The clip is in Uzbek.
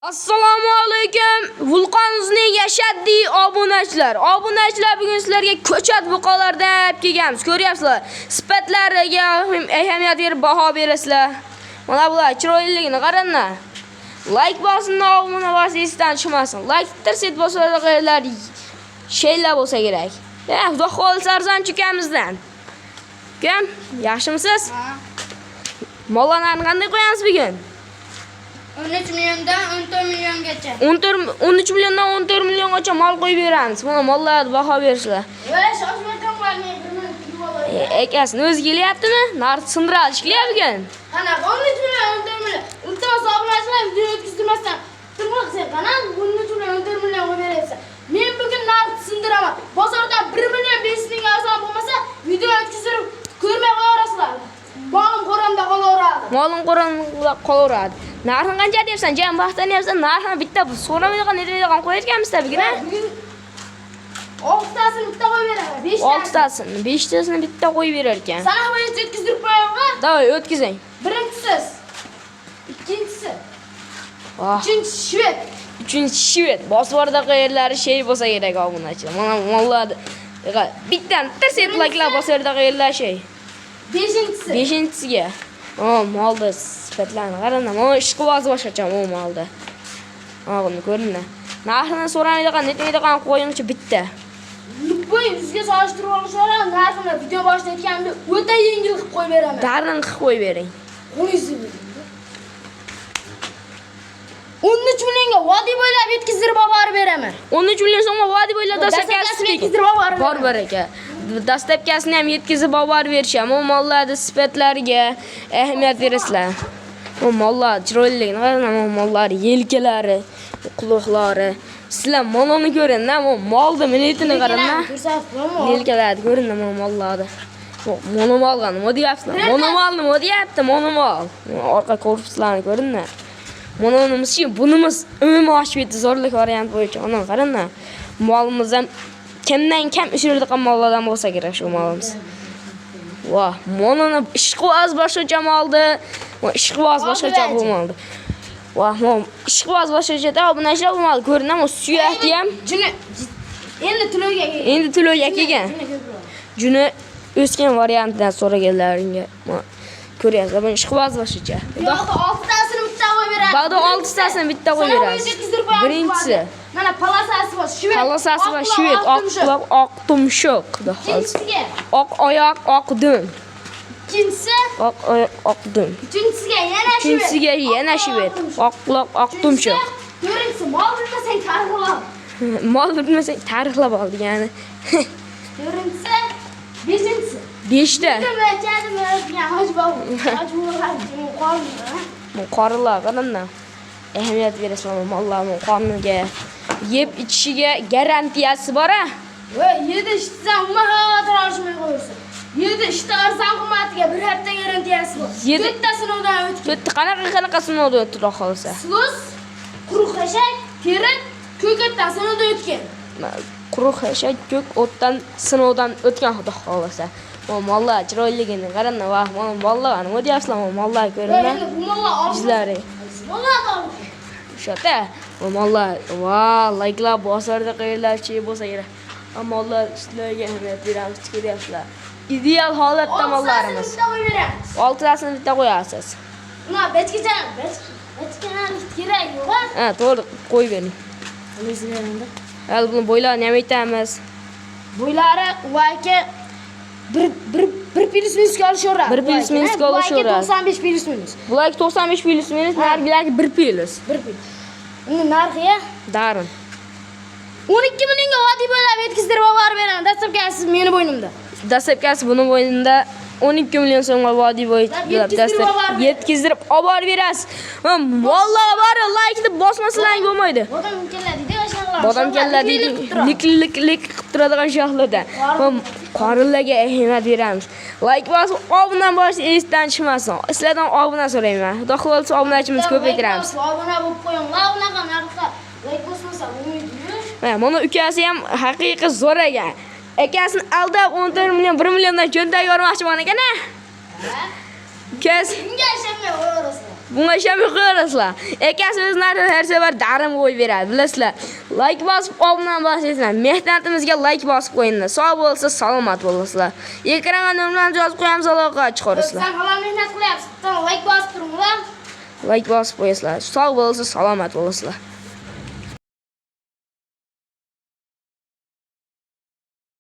Assalomu alaykum. Vulqonimizning yashaddiy obunachilar. Obunachilar bugun sizlarga ko'chat buqalardan olib kelganmiz. Ko'ryapsizlar. Sifatlariga ahamiyat berib baho berasizlar. Mana bular chiroyliligini qaranglar. Like bosin, obuna bosin, esdan chiqmasin. Like tirset bosadiganlar sheylar bo'lsa kerak. Xudo xolisa arzon chikamizdan. Kim? Yaxshimisiz? Mollarni qanday qo'yamiz bugun? 13 milliondan 14 milliongacha. 13 milliondan 14 milliongacha mol qo'yib beramiz. Mana mollarga baho bersizlar. Akasini o'zi kelyaptimi? Narx sindiralish kelyapgan. Qana 13 million 14 million. Iltimos obunachilar video o'tkazdirmasdan turmoqsa, qana 13 million 14 million qo'yib berasiz. Men bugun narx sindiraman. Bozorda 1 million 5 ming arzon bo'lmasa, video o'tkazdirib ko'rmay qo'yasizlar. Molim qo'ramda qolaveradi. Molim qo'ramda qolaveradi. Narxini qancha deyapsan? Jam vaqtanyapsan. Narxini bitta so'ramaydigan, netmaydigan qo'yayotganmiz-da bugun. Bugun 6 tasini bitta qo'yib beraman. 6 tasini bitta qo'yib berar ekan. Sana bo'yicha o'tkazdirib qo'yaman. Davay, o'tkazing. Birinchisi. Ikkinchisi. Ah, Uchinchisi shved. uchinchi shved. Bosvorda qayerlari shay bo'lsa kerak obunachilar. Mana mollarni bittan tirset laklab bosvorda qayerlar shay. Beshinchisi. Beshinchisiga. Molda sifatlarni qaranglar. Mana ishqiboz boshqacha bu molda. Buni ko'ringlar. Narxini so'ramaydigan, netmaydigan qo'yingchi bitta. Luboy bizga solishtirib olishlar, narxini video boshida aytganimda o'ta yengil qilib qo'yib beraman. Darin qilib qo'yib bering. 13 millionga vodiy bo'ylab yetkazdirib olib beraman. 13 million so'mga vodiy bo'ylab dastlabkasini yetkazdirib olib bor aka. Dastlabkasini ham yetkazib olib berisham. Bu mollarning sifatlariga ahamiyat berasizlar. Bu mollar chiroyliligini qaranglar, bu mollar yelkalari, quloqlari. Sizlar molni ko'ringlar, bu molni millatini qaranglar. Yelkalari ko'ringlar bu mollarni. Monomolga nima deyapsizlar? Monomol deyapti, monomol. Orqa korpuslarni ko'ringlar. Mononimiz bunimiz umumiy oshbeti zo'rlik variant bo'yicha. Ana qaranglar. Molimiz ham kimdan kam ishiradigan mollardan bo'lsa kerak shu molimiz. Voh, mononi ishqiboz boshqacha moldi. Ishqiboz boshqacha bo'lmadi. Voh, ishqiboz boshqacha obunachilar bo'lmadi. Ko'rinami, suyakni ham endi tuloga kelgan. Juni o'sgan variantdan so'raganlaringga ko'ryapsizlar. Bu ishqiboz boshqacha. Yo'q, 6 tasini bitta qo'yib beraman. Ba'da 6 tasini bitta qo'yib beramiz. Birinchisi. Mana palasasi bor, shved. Palasasi bor, shved, oq tumshuq. Ikkinchisiga oq oyoq, oq dum. Ikkinchisi Oq oyoq, oq dum. Uchinchisiga yana shved. Uchinchisiga yana shved. Oq quloq, oq tumshuq. To'rtinchisi mol bilmasang tarixlab. Mol bilmasang tarixlab ol degani. To'rtinchisi, beshinchisi. 5 ta. Qorilar qaranglar. Ahamiyat berasizlar mollarning qoniga, yeb ichishiga garantiyasi bor-a? Voy, 7 ishdan umuman xavotir olishmay qo'ysin. 7 ishda arzon qimatiga bir hafta garantiyasi bor. 4 ta sinovdan o'tgan. 4 qanaqa sinovdan o'tdi xohlasa? Slus, quruq xashak, terak, ko'katdan sinovdan o'tgan. Quruq xashak, ko'k o'tdan sinovdan o'tgan xudo xohlasa. Mollar chiroyligini qaranglar, va mollar nima deyapsizlar? Mollar ko'ringlar. Bu mollar Yuzlari. Mollar Shota. Mollar, va, likelar bosarda qayerlarchi bo'lsa kerak. Mollar sizlarga ahamiyat beramiz, ko'ryapsizlar. Ideal holatda mollarimiz. 6 tasini bitta qo'yasiz. Mana bechkacha kerak yo'q-a? Ha, to'g'ri, qo'yib bering. Hali buni bo'ylarini ham aytamiz. Bo'ylari voyka bir plus minusga olishaveradi. 1 plus minusga olishaveradi. 95 plus minus. Bular 95 plus minus, nargilarga 1 plus. 1 plus. Uni narxiga Darin. 12 millionga vodiy bo'ylab yetkazdirib olib beraman. Dastlabkasi meni bo'ynimda. Dastlabkasi buni bo'ynida 12 million so'mga vodiy bo'ylab yetkazdirib olib berasiz. Mollar bari like deb bosmasalar bo'lmaydi. Bodam keladi-da, o'shalar. Bodam keladi, lik qilib turadigan shoxlarda. Qorinlarga ahamiyat beramiz. Like bosib, obuna bo'lish esdan chiqmasin. Sizlardan obuna so'rayman. Xudo xohlasa obunachimiz ko'paytiramiz. Obuna bo'lib qo'ying. Unaqa narxga like bosmasa bo'lmaydi. Mana ukasi ham haqiqiy zo'r ekan. Akasini aldab 14 million, 1 milliondan cho'ntak yormoqchi bo'lgan ekan-a? Ukasi Bunga ishamay qo'yaverasizlar. Bunga ishonmay qo'yaverasizlar. Akasimiz har safar darim qo'yib beradi, bilasizlar. Like bosib, obunadan boshlaysiz. Mehnatimizga like bosib qo'yinglar. Sog' bo'lsa, salomat bo'lasizlar. Ekranga nomerlarni yozib qo'yamiz, aloqa chiqarasizlar. Sen halol mehnat qilyapsiz. Like bosib turinglar. Like bosib qo'yasizlar. Sog' bo'lsa, salomat bo'lasizlar.